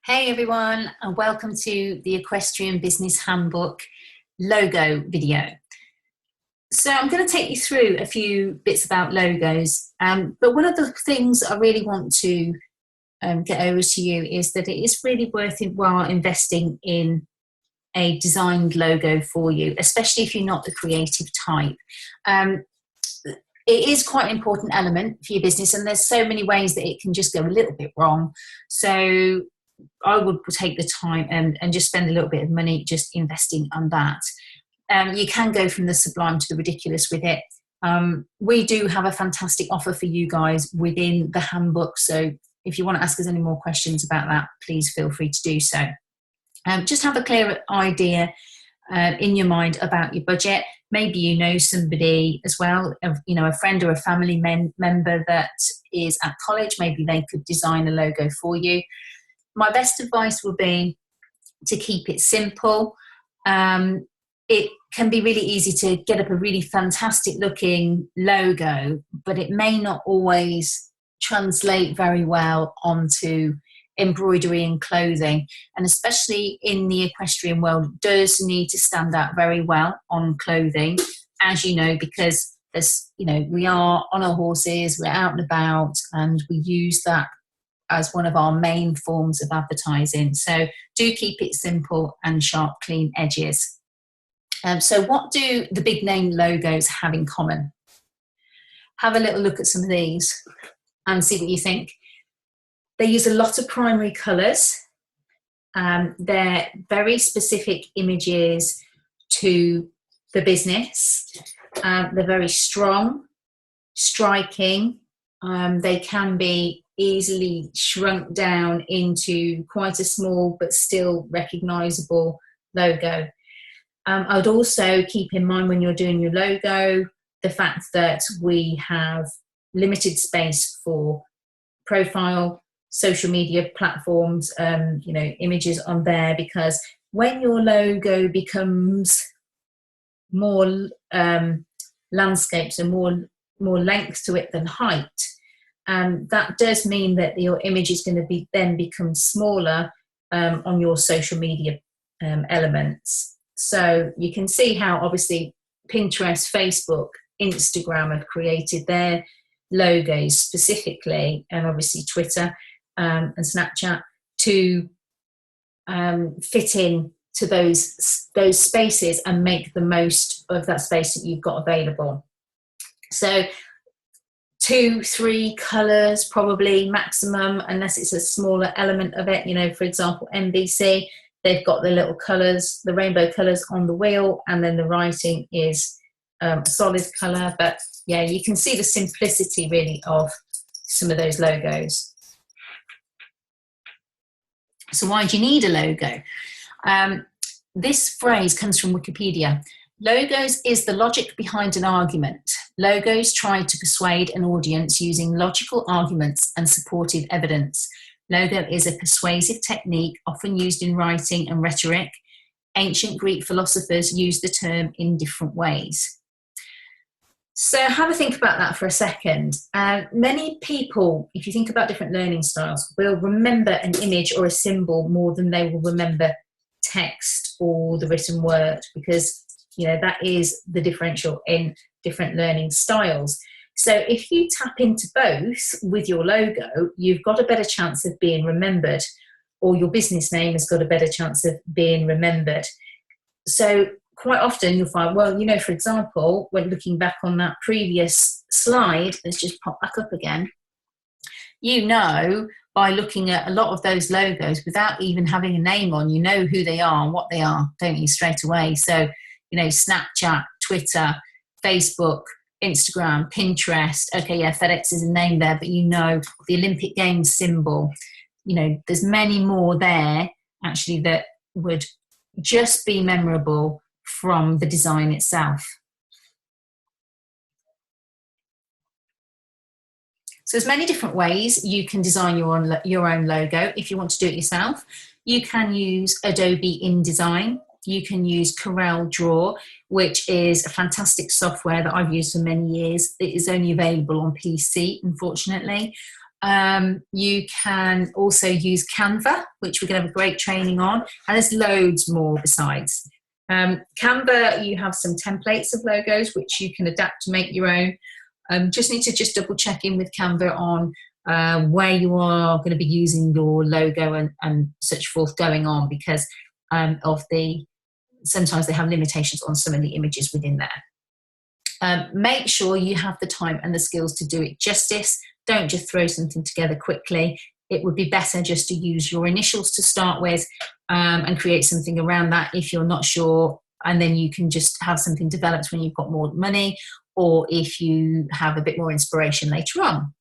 Hey everyone, and welcome to the Equestrian Business Handbook logo video. So I'm going to take you through a few bits about logos, but one of the things I really want to get over to you is that it is really worthwhile investing in a designed logo for you, especially if you're not the creative type. It is quite an important element for your business, and there's so many ways that it can just go a little bit wrong. So I would take the time and just spend a little bit of money just investing on that. You can go from the sublime to the ridiculous with it. We do have a fantastic offer for you guys within the handbook, so if you want to ask us any more questions about that, please feel free to do so. Just have a clear idea in your mind about your budget. Maybe you know somebody as well, a friend or a family member that is at college. Maybe they could design a logo for you. My best advice would be to keep it simple. It can be really easy to get up a really fantastic looking logo, but it may not always translate very well onto embroidery and clothing. And especially in the equestrian world, it does need to stand out very well on clothing, as you know, because we are on our horses, we're out and about, and we use that as one of our main forms of advertising. So do keep it simple and sharp, clean edges. So what do the big name logos have in common? Have a little look at some of these and see what you think. They use a lot of primary colours. They're very specific images to the business. They're very strong, striking. They can be easily shrunk down into quite a small but still recognisable logo. I would also keep in mind when you're doing your logo the fact that we have limited space for profile, social media platforms, images on there, because when your logo becomes more landscapes and more length to it than height, that does mean that your image is going to then become smaller on your social media elements. So you can see how obviously Pinterest, Facebook, Instagram have created their logos specifically, and obviously Twitter and Snapchat to fit in to those spaces and make the most of that space that you've got available. So 2-3 colours probably maximum, unless it's a smaller element of it. For example, NBC, they've got the little colours, the rainbow colours on the wheel, and then the writing is a solid colour. But yeah, you can see the simplicity really of some of those logos. So why do you need a logo? This phrase comes from Wikipedia. Logos is the logic behind an argument. Logos try to persuade an audience using logical arguments and supportive evidence. Logo is a persuasive technique often used in writing and rhetoric. Ancient Greek philosophers used the term in different ways. So have a think about that for a second. Many people, if you think about different learning styles, will remember an image or a symbol more than they will remember text or the written word, because that is the differential in different learning styles. So if you tap into both with your logo, you've got a better chance of being remembered, or your business name has got a better chance of being remembered. So quite often you'll find, for example, when looking back on that previous slide, let's just pop back up again, by looking at a lot of those logos without even having a name on, you know who they are and what they are, don't you, straight away. So Snapchat, Twitter, Facebook, Instagram, Pinterest. Okay, yeah, FedEx is a name there, but the Olympic Games symbol. There's many more there actually that would just be memorable from the design itself. So there's many different ways you can design your own logo. If you want to do it yourself, you can use Adobe InDesign. You can use Corel Draw, which is a fantastic software that I've used for many years. It is only available on PC, unfortunately. You can also use Canva, which we're going to have a great training on, and there's loads more besides. Canva, you have some templates of logos which you can adapt to make your own. Just need to just double check in with Canva on where you are going to be using your logo and such forth going on, because sometimes they have limitations on some of the images within there. Make sure you have the time and the skills to do it justice. Don't just throw something together quickly. It would be better just to use your initials to start with and create something around that if you're not sure, and then you can just have something developed when you've got more money, or if you have a bit more inspiration later on.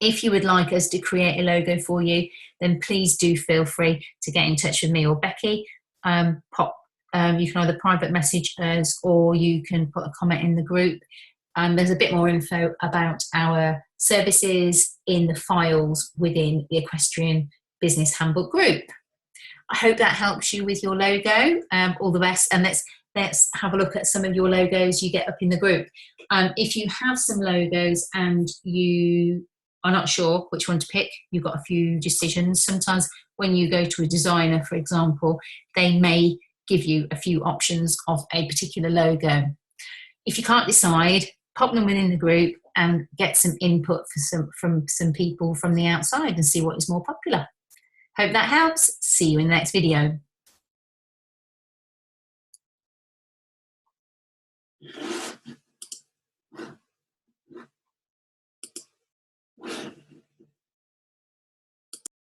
If you would like us to create a logo for you, then please do feel free to get in touch with me or Becky. You can either private message us, or you can put a comment in the group. There's a bit more info about our services in the files within the Equestrian Business Handbook group. I hope that helps you with your logo. All the best, and let's have a look at some of your logos you get up in the group. If you have some logos and you are not sure which one to pick, you've got a few decisions. Sometimes when you go to a designer, for example, they may give you a few options of a particular logo. If you can't decide, pop them within the group and get some input from some people from the outside and see what is more popular. Hope that helps. See you in the next video.